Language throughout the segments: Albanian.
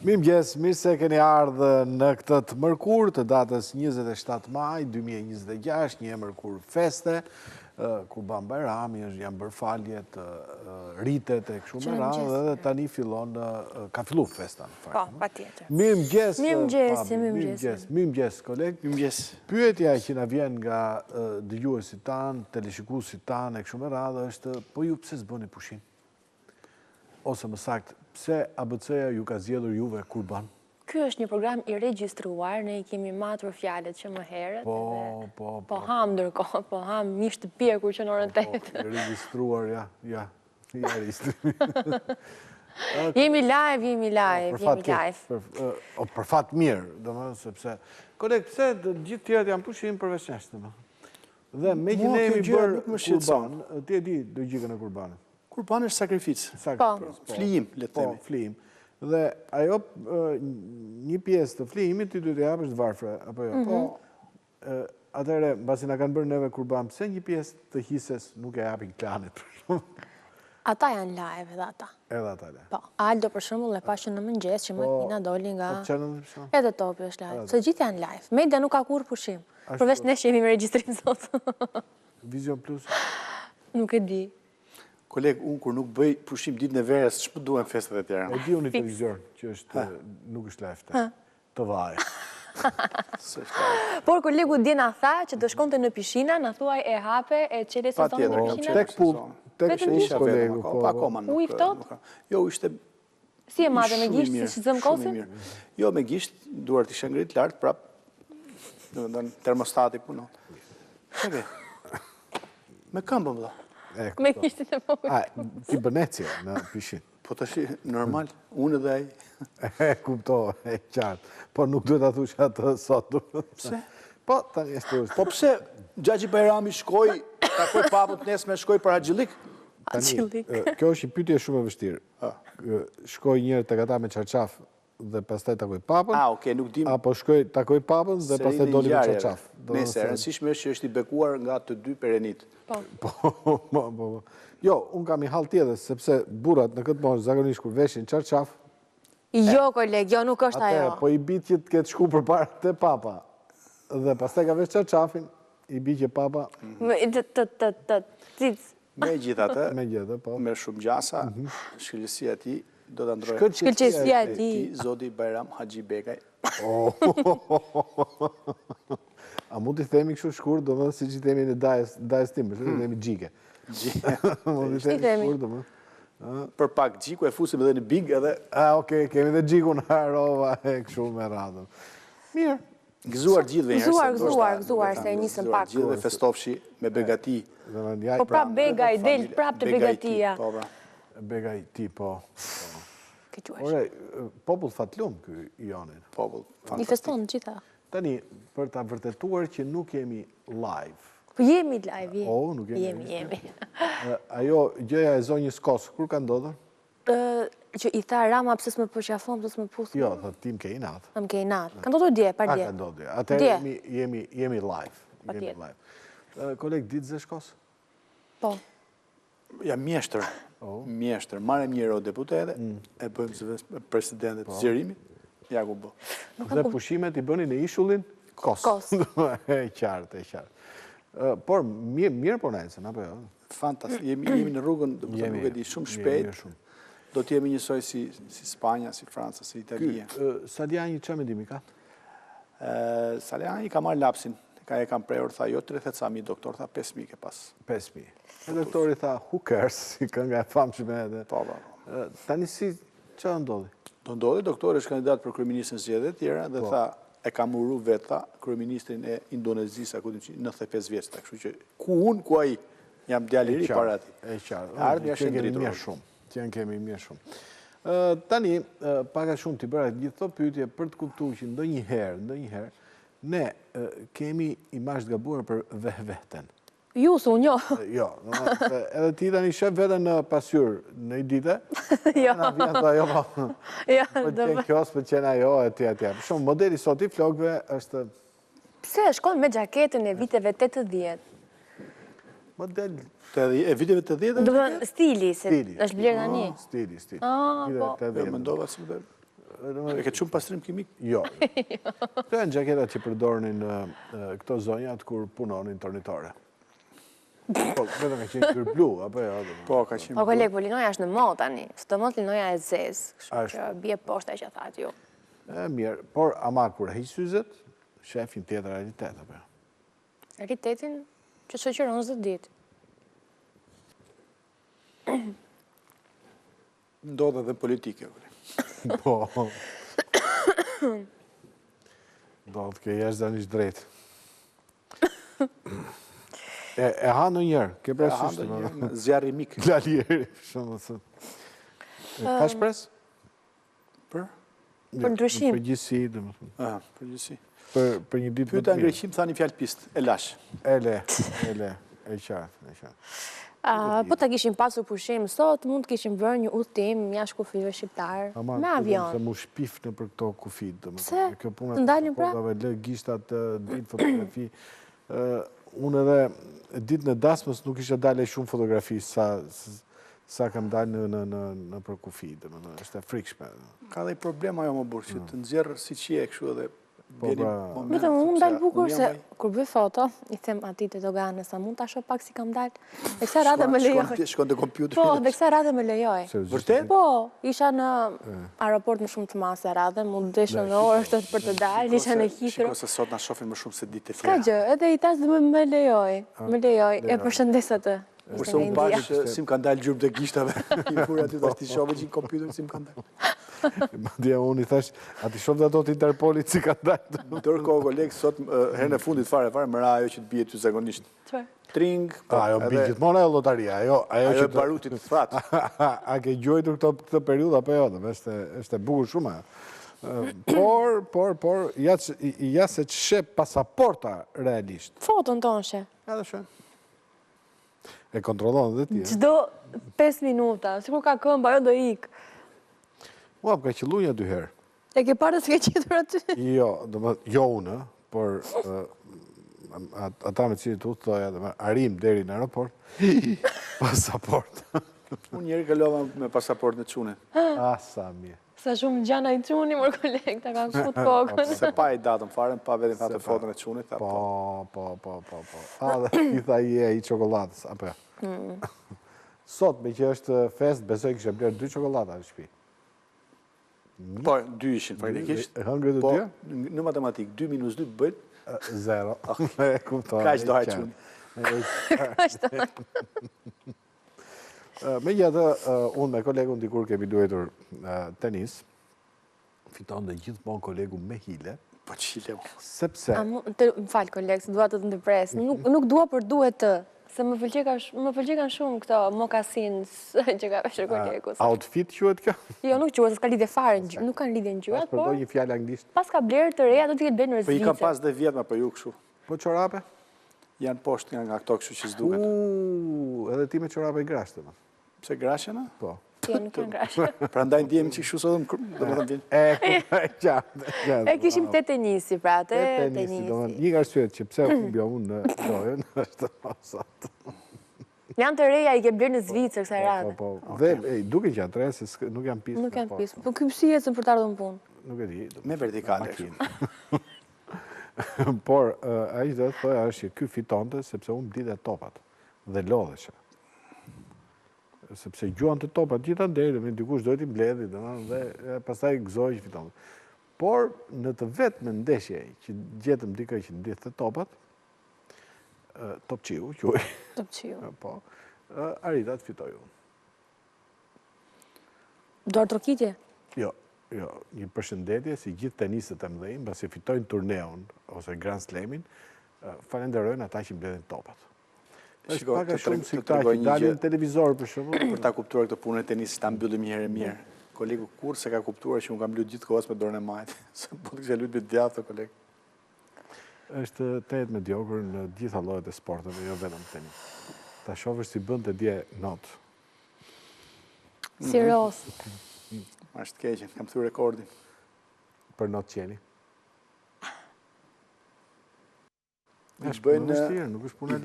Mirëmëngjes, mirë se keni ardhur në këtë të mërkur të datës 27 maj 2026, një mërkur feste, Kurban Bajrami, janë bërë faljet, rritet e kështu me radhë dhe tani fillon, ka fillu festa në fakt. Po, patjetër. Mirëmëngjes, kolegë. Mirëmëngjes. Pyetja që na vjen nga dëgjuesit tanë, televizionistit tanë e kështu me radhë është, po ju pse s'bëni pushim? Ose më saktë, pse ABC-ja ju ka zgjedhur juve Kurban? Ky është një program i regjistruar, ne i kemi matur fjalët që më herët. Po ham ndërkohë, po ham një shtëpie kur që në orën 8. Regjistruar, ja registrimi. Jemi live. Për fat mirë, domethënë sepse koleg, pse të gjithë tjerët janë pushim përveç nesh, domethënë. Dhe me që ne jemi bërë Kurban, ti e di logjikën e Kurbanit. Kurban është sakrificë. Flijim, le të themi. Po, flijim. Dhe ajo, një pjesë të flijimit, ti duhet të japësh varfre, apo jo? Po, atëherë, mbasi na kanë bërë neve Kurban, pse një pjesë të hises nuk e japin klanit? Ata janë live edhe ata. Edhe ata live. Po, Aldo për shembull e pashë në mëngjes që makina doli nga... Po, çelën për shembull? Edhe Topi është live. Se gjithë janë live. Media nuk ka kur pushim. Përveç nesh jemi me regjistrim sot. Vision Plus? Nuk e di. Koleg, unë kur nuk bëj pushim ditën e verës, ç'po duhen festat e tjera? E di unë i televizor, që është, nuk është live të vaj. Por kolegu di na tha që do shkonte në pishina, na thuaj e hape, e çelë sezonin në pishina. Tek kolegu, po akoma nuk. U i ftohtë? Jo, ishte Si e madhe me gisht, si zëm kosin? Jo, me gisht, duart isha ngrit lart prap. Domethënë termostati punon. Çfarë? Me këmbë vëlla. Me gishtin e vogël. Ti bënecje në pishin. Po tash normal, unë dhe ai. E kuptoj, e qartë. Po nuk duhet ta thush atë sot. Pse? Po tani është. Po pse Xhaxhi Bajrami shkoi, takoi paput nesër shkoi për Haxhillik? Kjo është një pyetje shumë e vështirë. Shkoi një herë tek ata me çarçaf dhe pastaj takoi papën. Okay, nuk dim. Apo shkoi takoi papën dhe pastaj doli me çarçaf. Nëse e rëndësishme është që është i bekuar nga të dy perenit. Po. Jo, unë kam i hall tjetër, sepse burrat në këtë moshë zakonisht kur veshin çarçaf. Jo, koleg, jo nuk është ajo. Po i bit që të ketë shku përpara te papa. Dhe pastaj ka vesh çarçafin, i bit që papa. Megjithatë, po. Me shumë gjasa, shkëlqësia e tij do ta ndrojë. Shkëlqësia e tij, Zoti Bajram Haxhi Begaj. A mund t'i themi kështu shkurt, domethënë siç i themi në dajës tim, i themi xhike. Mund t'i themi shkurt, domethënë. Për pak xhiku e fusim edhe në big edhe. Okej, kemi edhe xhikun harova e kështu me radhën. Mirë. Gëzuar gjithëve njerëz. Gëzuar se nisëm pak. Gjithëve festofshi me begati. Po prap Begaj del prap te begatia. Begajti, po. Ke quajsh. Ore, popull fatlum ky Jonin. Popull. I feston gjitha. Tani, për ta vërtetuar që nuk jemi live. Po jemi live. Nuk jemi. Jemi. Ajo gjëja e zonjës Kos, kur ka ndodhur? Që i tha Rama pse s'më përqafon, pse s'më puth. Jo, thot tim ke inat. Më ke inat. Ka ndodhur dje, par dje. Ka ndodhur. Atëherë jemi live. Patjetër. Jemi live. Koleg, ditë Zeshkos? Po. Ja mjeshtër. Mjeshtër. Marrem një eurodeputete, e bëjmë zëvendës presidentet të zgjerimit. Ja ku bë. Dhe pushimet i bëni në ishullin Kos. E qartë. Por mirë po nejsen, apo jo? Fantastik. Jemi në rrugën, nuk e di, shumë shpejt. Do t'jemi njësoj si Spanja, si Franca, si Italia. Saliani që mendimi ka? Saliani ka marrë lapsin. E kam prejur, tha, jo 30 sa mi, doktor, tha 5.000 ke pas. 5.000. E doktori tha, who cares, si kënga e famshme edhe. Po. Tani si, që ndodhi? Do ndodhi, doktori është kandidat për kryeministrin zgjedhjet tjera, dhe tha, e kam uru vetë, tha, kryeministrin e Indonezisë, aku dim që 95 vjeç, kështu që ku unë, ku ai, jam djalë i ri para ati. E qartë. Ardhmja është ndritur. Që janë kemi mirë shumë. Tani, paka shumë t'i bëra gjithë të pyetje për të kuptuar që ndonjëherë, ne kemi imazh të gabuar për veten. Ju su njo. Jo, edhe ti tani shef veten në pasqyrë në një ditë. Jo. Na vjen ajo po. Ja, do. Kjo s'pëlqen ajo etj. Shumë modeli sot i flokëve është pse shkon me xhaketën e viteve 80? Model e viteve të 10? Do të thënë stili, se është bler tani. Stili. Po. Mendova se E ke shumë pastrim kimik? Jo. Këto janë gjaketat që përdornin këto zonjat kur punonin tornitore. Po, vetëm ka qenë kërë blu, apo jo? Po, ka qenë Po, koleg, po linoja është në mod tani. Së të mod linoja e zezë, kështu që bje poshta që thatë ju. Mirë, por ama kur heq syzet, shefin tjetër realitet, apo jo? Realitetin që shoqëron çdo ditë. ndodhe dhe politike. Po. Do të ke jashtë zanisht drejt. E ha në njërë, ke presysh të më. Zjarri mik. Lalieri, shumë të thëtë. Ka shpres? Për? Për ndryshim. Për gjithësi, dhe më thëmë. Për gjithësi. Për një ditë më Pyeta në Greqim, thani fjalë pist, e lash. e qartë. Po ta kishim pasur pushim sot, mund të kishim bërë një udhëtim jashtë kufive shqiptar me avion. Se mu shpif në për këto kufit. Pse? Të ndalin pra? Lë gishtat, ditë fotografi. Unë edhe ditë në dasmës nuk isha dalë shumë fotografi sa kam dalë në për kufi. Është e frikshme. Ka dhe i problema jo më burë, që të nxjerrë si që je kështu edhe Vetëm unë dalë bukur se kur bëj foto, i them atij te Dogane sa mund ta shoh pak si kam dalë. Dhe kësaj radhe më lejoi. Shkon te kompjuteri. Po, dhe kësaj radhe më lejoi. Vërtet? Po, isha në aeroport më shumë të masë radhe, mund deshën në orë këtë për të dalë, isha në Heathrow. Shiko se sot na shohin më shumë se ditë e Ka tjera. gjë, edhe i tash dhe më lejoi. Më lejoi, e përshëndes atë. Kurse unë bashkë si më kanë dalë gjurmë të gishtave, i furë aty tash ti shohë që në kompjuter si më kanë dalë. Madje unë i thash, a ti shoh dhe ato të Interpolit si ka dalë. Ndërkohë kolegë sot herën e fundit fare më ra ajo që të bie ty zakonisht. Çfarë? Tring. Ajo mbi gjithmonë ajo llotaria, ajo Ajo që e barutit that. A ke gjuajtur këtë periudhë apo jo? Është e bukur shumë. Por ja se të shep pasaporta realisht. Foton tonë she. Edhe shë. E kontrollon dhe ti. Çdo 5 minuta, sikur ka këmbë, ajo do ik. Ua, ka qëllu një 2 herë. E ke parë se ke qitur aty? Jo unë, por ata me cilë të thoja, arim deri në aeroport, pasaport. Unë njeri kalova me pasaport në çune. Sa mirë. Sa shumë gjana i çuni, mor koleg, ta kanë fut kokën. Se pa i datën fare, pa vetëm atë foton e çunit. Po. A, dhe i tha i çokoladës, apo ja. Sot, me që është fest, besoj kështë blerë 2 çokolada në shtëpi. Po, 2 ishin, faktikisht. Hëngre të Po, dy? në matematik, 2 minus 2 bëjt. 0. Kaq do hajë çuni. Me gjithë, unë me kolegun dikur kemi luajtur tenis, fiton dhe gjithmonë kolegu me hile. Po qile. Sepse... Më falë, kolegë, se dua të ndërpres. Nuk dua për duhet të, se më pëlqekan shumë këto mokasins që ka veshur kolegu. Outfit quhet kjo? Jo, nuk quhet, s'ka lidhje fare, nuk kanë lidhje në gjuhat, por... Përdoj një fjallë anglisht. Pas ka blerë të reja, do t'jetë bërë në Po i Zvicër. kam pas dhe vjetma, po ju kështu. Po çorape? Janë poshtë nga këto kështu që s'duket. Edhe ti me çorape i grashtë, më. Pse grashena? Po. Jo, nuk kanë grashë. Pra ndaj ndjemi që kështu sot dhe më vjen. E kishim te tenisi, pra, te tenisi. Një arsyet që pse humbja unë në dojën, është sot. Janë të reja, i ke blerë në Zvicër kësaj radhe. Dhe duke që janë tre, se nuk janë pisë. Nuk janë pisë. Po këpësi jetën për të ardhur në punë. Nuk e di. Me vertikale. Por, a i dhe të thoja është që ky fitonte, sepse unë dite topat dhe lodheshe. Sepse gjuan të topat, gjitha ndërë, me dikush dojti mbledhi, dhe pastaj gëzoj që fitonte. Por, në të vetë në ndeshje, që gjetëm dikë që ndithë të topat, Topqiu, quaj. Topqiu. Po, arrita të fitoj unë. Duar trokitje? Jo, një përshëndetje si gjithë tenisët e mëdhenj, pasi fitojnë turneun ose Grand Slamin, falenderojnë ata që mbledhin topat. Është pak a shumë si këta që dalin televizor për shumë. Për ta kuptuar këtë punë e tenisit, ta mbyllim një herë mirë. Kolegu kur se ka kuptuar që unë kam luajtur gjithë kohës me dorën e majtë. Se po të kisha luajtur me djathtë, koleg. Është të jetë mediokër në gjitha llojet e sporteve, jo vetëm tenis. Ta shohësh si bën të dje not. Si ros. Është keqen, kam thyer rekordin. Për not qeni. I bëjnë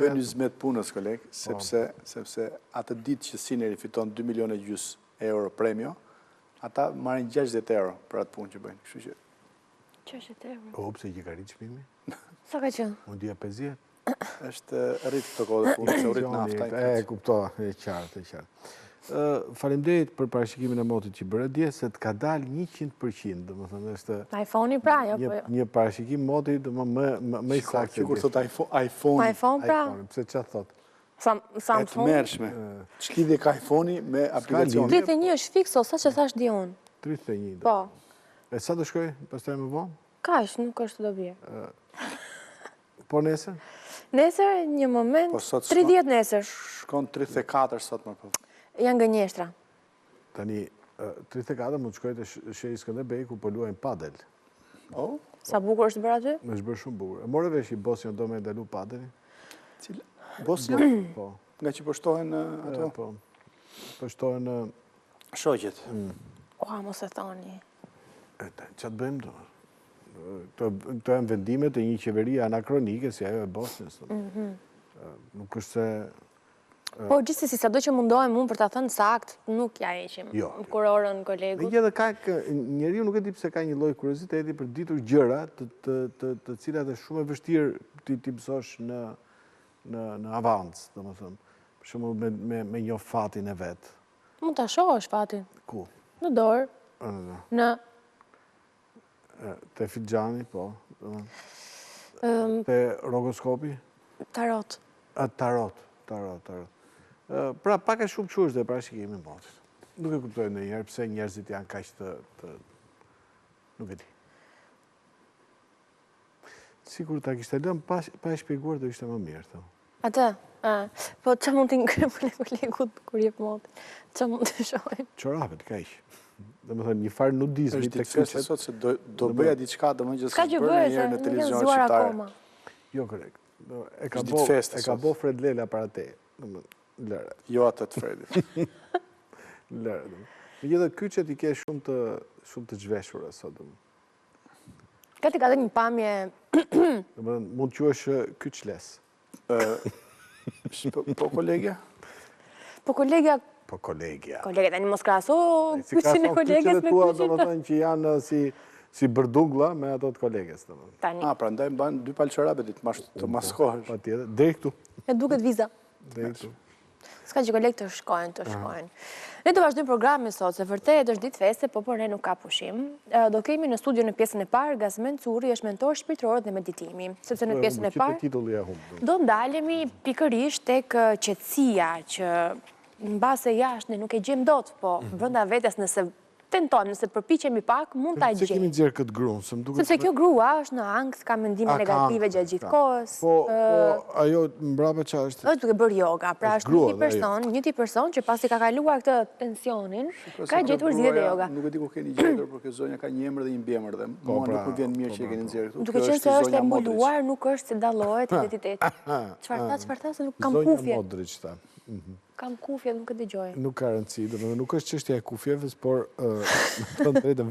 20 punës, koleg, sepse atë ditë që Sineri fiton 2,5 milion euro premio, Ata marrin 60 euro për atë punë që bëjnë. Kështu që 60 euro. O, pse që ka rritë çmimi? Sa ka qenë? Unë dija 50. është rrit këto kohë punë, se u rrit nafta. E kuptova, e qartë. Faleminderit për parashikimin e motit që bëre dje, se të ka dalë 100%, domethënë është iPhone-i pra, apo jo? një parashikim moti më i saktë. Sikur thot iPhone. iPhone pra. Pse çfarë thot? E të mërshme. Ç'lidhje ka iPhone-i me aplikacionin? 31 është fikso, sa që thash di unë. 31. Po. E sa do shkoj pastaj më vonë? Kaq, nuk është dobi. Po nesër? Nesër, një moment, 30 nesër. Shkon 34 sot më po. Janë gënjeshtra. Tani, 34 mund të shkoj të Shehi Skënderbej ku po luajnë padel. Oh? Sa bukur është bërë aty? Më është bërë shumë bukur. E morë vesh i Bosnjën do me ndalu padelin? Bosnja? Po. Nga që pështohen ato? Po. Pështohen shoqet. Ua, mos e thoni. Që të bëjmë do? Këto janë vendimet e një qeveria anakronike si ajo e Bosnjës. Nuk është se... Po, gjithsesi, sado që mundohem unë për ta thënë sakt, nuk ja heqim. Jo. Kurorën kolegut. Dhe njeriu nuk e di pse ka një lloj kurioziteti për ditur gjëra të cilat është shumë e vështirë ti mësosh në avancë, domethënë. Për shembull me një fatin e vet. Mund ta shohësh fatin. Ku? Në dorë. Në te filxhani, po. Te rogoskopi? Tarot. Tarot. Pra, pak e shumë qurës dhe parashikimi motit. Nuk e kuptoj në njerë pse njerëzit janë kaq të... Nuk e di. Sikur ta kishte lëmë pa e shpjeguar do ishte më mirë, thë. Atë? Po që mund t'i ngremë për kolegut kur jep motit? Që mund të shojnë? Qorapet, ka ishë. Dhe më thënë, një farë nudizmi Është të diçka se sot se do bëja diçka dhe më gjithë Ska që bëhe, se nuk e zhuar akoma. Jo, korekt. E ka bo Fred Lela para te. Lërë. Jo atë të Fredit. Lërë. Në gjithë kyqet i ke shumë të zhveshura, sot. Këti ka dhe një pamje... Mund që është kyqles. Po kolegja? Po kolegja... Po kolegja. Kolegja, tani mos kraso kyqin e kolegjes me tua, kyqin do më thënë që janë si bërdungla me ato të kolegjes. Tani. Pra ndaj më banë 2 palë qërabe të maskohesh. Pa tjetër. Deri këtu. E duket viza. Deri këtu. Ska që kolegë të shkojnë. Ne të vazhdojmë programin sot, se vërtet është ditë feste, po por ne nuk ka pushim. Do kemi në studio në pjesën e parë, Gazmen Curi është mentor shpirtëror dhe meditimi. Sepse në pjesën e parë, do ndalemi pikërisht tek qetësia që në base jashtë ne nuk e gjem dot, po brenda vetes nëse tentojmë, nëse përpiqemi pak, mund ta gjejmë. Se kemi nxjerrë këtë gruan, se më duket. Sepse kjo grua është në angth, ka mendime negative gjatë gjithë kohës. Po ajo mbrapa çfarë është? Është duke bërë yoga, pra është një tip person që pasi ka kaluar këtë tensionin, ka gjetur zgjidhje yoga. Nuk e di ku keni gjetur, por kjo zonja ka një emër dhe një mbiemër dhe mua nuk më vjen mirë që e keni nxjerrë këtu. Duke qenë se është e mbuluar, nuk është se dallohet identiteti. Çfarë tha se nuk kam kufje. Zonja Modrić tha. Kam kufje, nuk e dëgjoj. Nuk ka rëndësi, nuk është çështja e kufjeve, por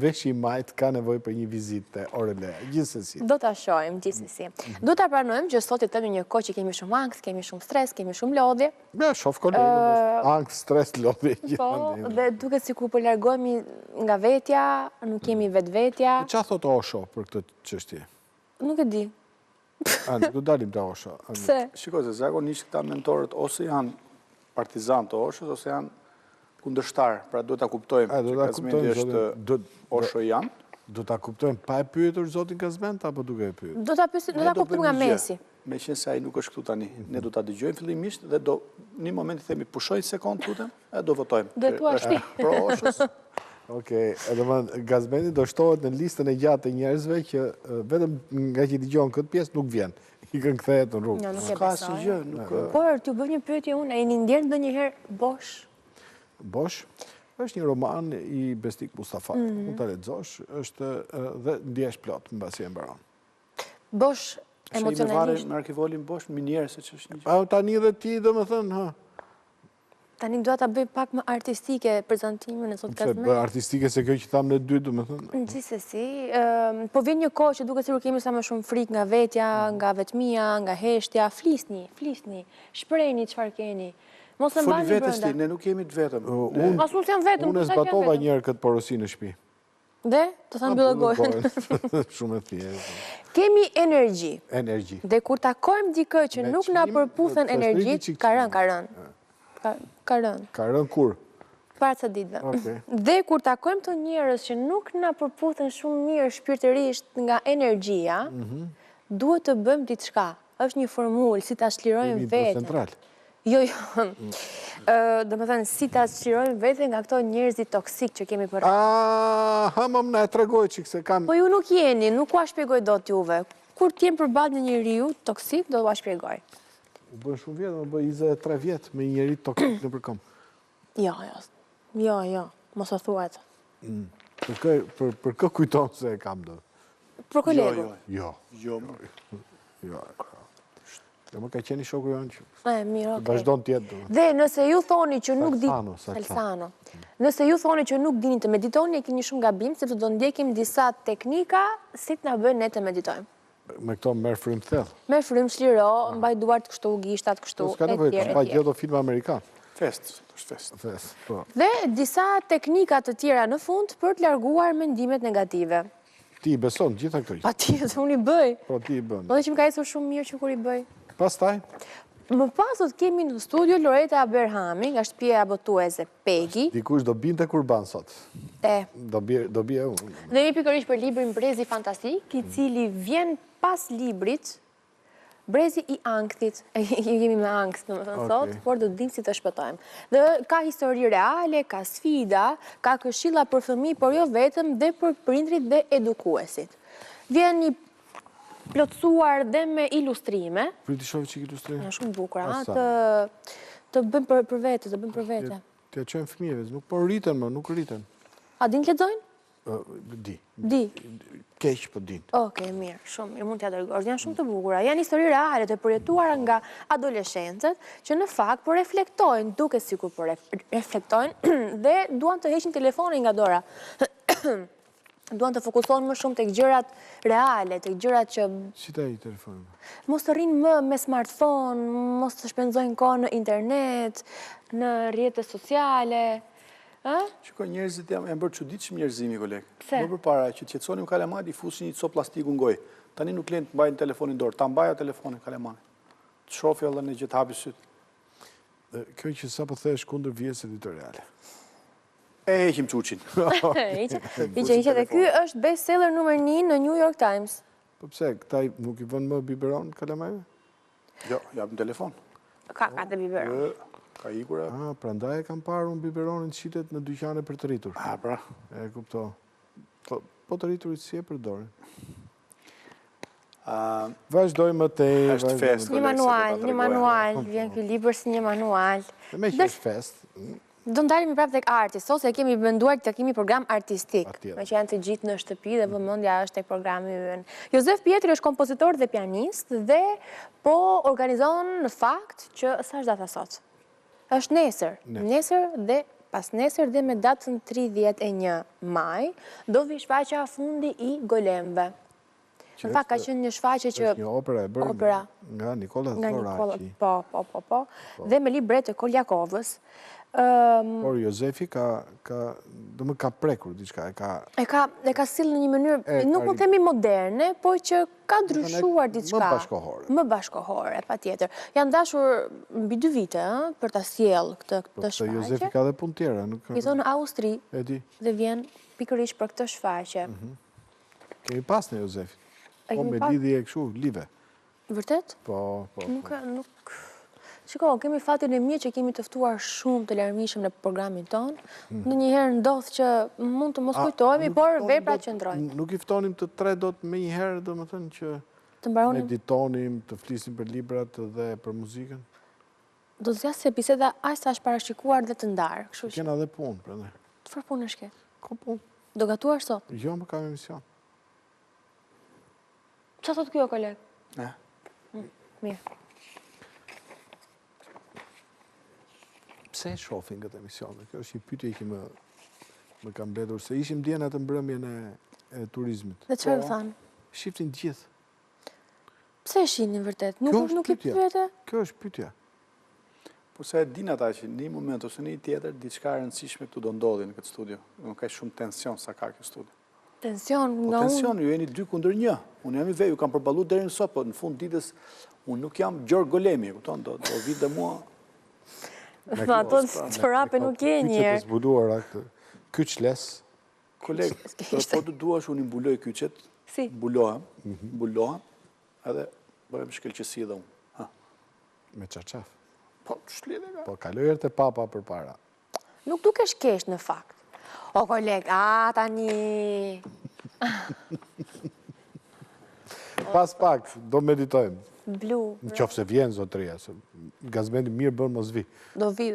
veshi i majt ka nevojë për një vizitë orele, gjithsesi. Do ta shohim gjithsesi. Do ta pranojmë që sot jetojmë në një kohë që kemi shumë ankth, kemi shumë stres, kemi shumë lodhje. Ja, shoh kolegë, ankth, stres, lodhje. Po, dhe duket sikur po largohemi nga vetja, nuk kemi vetvetja. Çfarë thot Osho për këtë çështje? Nuk e di. Nuk do dalim te Osho. Pse? Shikoj se zakonisht këta mentorët ose janë partizan të Oshës, ose janë kundërshtar, pra duhet ta kuptojmë që Gazmeni është Osho janë. Do ta kuptojmë pa e pyetur zotin Gazment, apo duke e pyetur? Do ta kuptojmë nga mesi. Me qenë se ai nuk është këtu tani, ne do ta dëgjojmë fillimisht dhe do një moment i themi pushoj sekond lutem, e do votojmë. Do thua shpi. Pro Oshës. Okej, edhe Gazmeni do shtohet në listën e gjatë të njerëzve që vetëm nga që dëgjon këtë pjesë nuk vjen. I kanë kthehet në rrugë. Ska asgjë, nuk. Por t'ju bëj një pyetje unë, a jeni ndjer ndonjëherë Bosch? Bosch është një roman i Besnik Mustafa. Mund ta lexosh, është dhe ndjesh plot mbasi e mbaron. Bosch emocionalisht. Me arkivolin Bosch minier se ç'është një gjë. A tani edhe ti domethënë, ha. Tani dua ta bëj pak më artistike prezantimin e sot Gazmet. Pse artistike se kjo që thamë ne dy domethënë. Gjithsesi, po vjen një kohë që duket sikur kemi sa më shumë frikë nga vetja, nga vetmia, nga heshtja, flisni, shprehni çfarë keni. Mos e Foli mbani vetës ti, brenda. ne nuk jemi të vetëm. As unë jam vetëm. Unë e zbatova njërë këtë porosi në shtëpi. Dhe, të thënë mbyllë gojën. Shumë e thjeshtë. Kemi energji. Energji. Dhe kur takojmë dikë që Me nuk na çmim, përputhen të energjit, shtriti ka çik rënë. Ka rënë. Ka rënë kur? Para ca ditëve. Okej. Dhe kur takojmë të njerëz që nuk na përputhen shumë mirë shpirtërisht nga energjia, duhet të bëjmë diçka. Është një formulë si ta çlirojmë Jemi veten. central. Jo. Do më thënë, si ta çlirojmë veten nga këto njerëzit toksik që kemi për. Më na e tregoj çik se kam. Po ju nuk jeni, nuk ua shpjegoj dot juve. Kur t'jem përballë një njeriu toksik, do t'ua shpjegoj. U bën shumë vjetë, më bën 23 vjetë me një njeri toksik në përkom. Jo, mos o thuat. Për kë kujton se e kam do? Për kolegu. Jo. Jo. Jo, më ka qeni shoku janë që Mirë, okej. vazhdon tjetë. Dhe nëse ju thoni që nuk di... Salsano. Nëse ju thoni që nuk dini të meditoni, e keni shumë gabim, sepse do ndjekim disa teknika si të na bëjnë ne të meditojmë. Me këto merë frymë thellë. Me frymë, çliro, mbaj duart kështu, gishtat kështu, S'ka nevojë, pa gjedo film amerikan. Fest, është fest. Fest, po. Dhe disa teknika të tjera në fund për të larguar mendimet negative. Ti i beson gjitha këto? Patjetër, unë i bëj. Po ti i bën. Po dhe që më ka ecur shumë mirë që kur i bëj. Pastaj? Më pas do të kemi në studio Loreta Aberhami, nga shtëpia botuese Pegi. Dikush do binte kurban sot. Do bie unë. Dhe jemi pikërisht për librin Brezi Fantastik, i cili vjen pas librit Brezi i Ankthit. Jemi me ankth, në më thënë sot, por do të dim si të shpëtojmë. Dhe ka histori reale, ka sfida, ka këshilla për fëmijë, por jo vetëm, dhe për prindrit dhe edukuesit. Vjen një plotësuar dhe me ilustrime. Priti shohë që ilustrime? Janë shumë bukura, të bëjmë për vete, të bëjmë për vete. Të qojmë fëmijëve, nuk po rriten më, nuk rriten. A din të lexojnë? Di. Keq po din. Okej, mirë, shumë mirë, mund t'ja dërgosh. Janë shumë të bukura. Janë histori reale të përjetuara nga adoleshencët që në fakt po reflektojnë, duke sikur po reflektojnë dhe duan të heqin telefonin nga dora. Duan të fokusohen më shumë tek gjërat reale, tek gjërat që... Si ta i telefonin? Mos të rrinë më me smartphone, mos të shpenzojnë kohë në internet, në rrjetet sociale. Shiko, njerëzit janë bërë çuditshëm njerëzimi, koleg. Pse? Më përpara që qetësonim kalemat, i fusin një copë plastiku në gojë. Tani nuk lenë të mbajnë telefonin dorë, ta mbaja telefonin kalemani. Të shofi edhe në gjë të hapi syt. Kjo që sa po thesh kundër vjes editoriale. E heqim çuçin. Hiqe, dhe ky është bestseller numër 1 në New York Times. Po pse, këta nuk i vënë më biberon kalamajve? Jo, japim telefon. Ka të biberon. Ka ikura. Prandaj e kam parë unë biberonin qitet në dyqane për të rritur. Pra. E kupto. Po të rriturit si e përdorin. Vazhdojmë të është fest. Një manual, vjen ky libër si një manual. Me që është fest. Do ndalemi prapë tek arti, sot se kemi menduar të kemi program artistik, me që janë të gjithë në shtëpi dhe vëmendja është tek programi ynë. Jozef Pietri është kompozitor dhe pianist dhe po organizon në fakt që sa është data sot? Është nesër. Nesër dhe pas nesër dhe me datën 31 maj do vi shfaqja fundi i Golemve. Në fakt ka qenë një shfaqje që... Është një opera e bërë nga Nikola Zoraci. Po. Dhe me libret e Koljakovës. Por Jozefi ka prekur diçka. E ka sill në një mënyrë, nuk mund themi moderne, po që ka ndryshuar diçka. Më bashkohore. Më bashkohore, patjetër. Janë dashur mbi 2 vite për ta sjell këtë shfaqje. Jozefi ka dhe punë tjera. Jeton në Austri dhe vjen pikërisht për këtë shfaqje. Kemi pas në Jozefi. Po me lidhje e kështu, live. Vërtet? Po. Nuk... Shiko, kemi fatin e mirë që kemi të ftuar shumë të larmishëm në programin tonë. Në njëherë ndodhë që mund të mos kujtojmë, por vepra qëndrojnë. Nuk i ftonim të 3 do të me njëherë, do më thënë që meditonim, të flisim për librat dhe për muzikën? Do të zjasë se biseda ashtë është parashikuar dhe të ndarë. Kena dhe punë, për ne. Të farë punë është ke? Ko punë. Do gatuar sot? Jo, më kam emision. Qa thot kjo, koleg? Mirë. Pse shofin këtë emision? Kjo është një pyetje që më kam mbledhur, se ishim djena të mbrëmjen e turizmit. Dhe qërë thanë? Shiftin gjithë. Pse shinin vërtet? Nuk i pyete? Kjo është pyetja. Kurse e din ata që një moment ose një tjetër, diçka e rëndësishme këtu do ndodhi në këtë studio. Nuk ka shumë tension sa ka kjo studio. Tension nga unë. Tension, ju jeni 2-1. Unë jam i veju, kam përballu deri në sot, po në fund ditës unë nuk jam Gjorg Golemi, kupton, do vit dhe mua. Ma ato të rape nuk je Kyçet njerë. e zbuluara këtë. Kyçles. Koleg, po të duash, unë i mbuloj kyçet, Si? mbulohem, edhe bëhem shkelqësi dhe unë. Me qaqaf. Po, shlidhe ka. Po, kalojër të papa për para. Nuk dukesh kesh në fakt. O, koleg, tani... Pas pak, do meditojmë. Blu. Në qofë se vjenë, zotëria, se gazmeni mirë bërë mos vi. Do vi.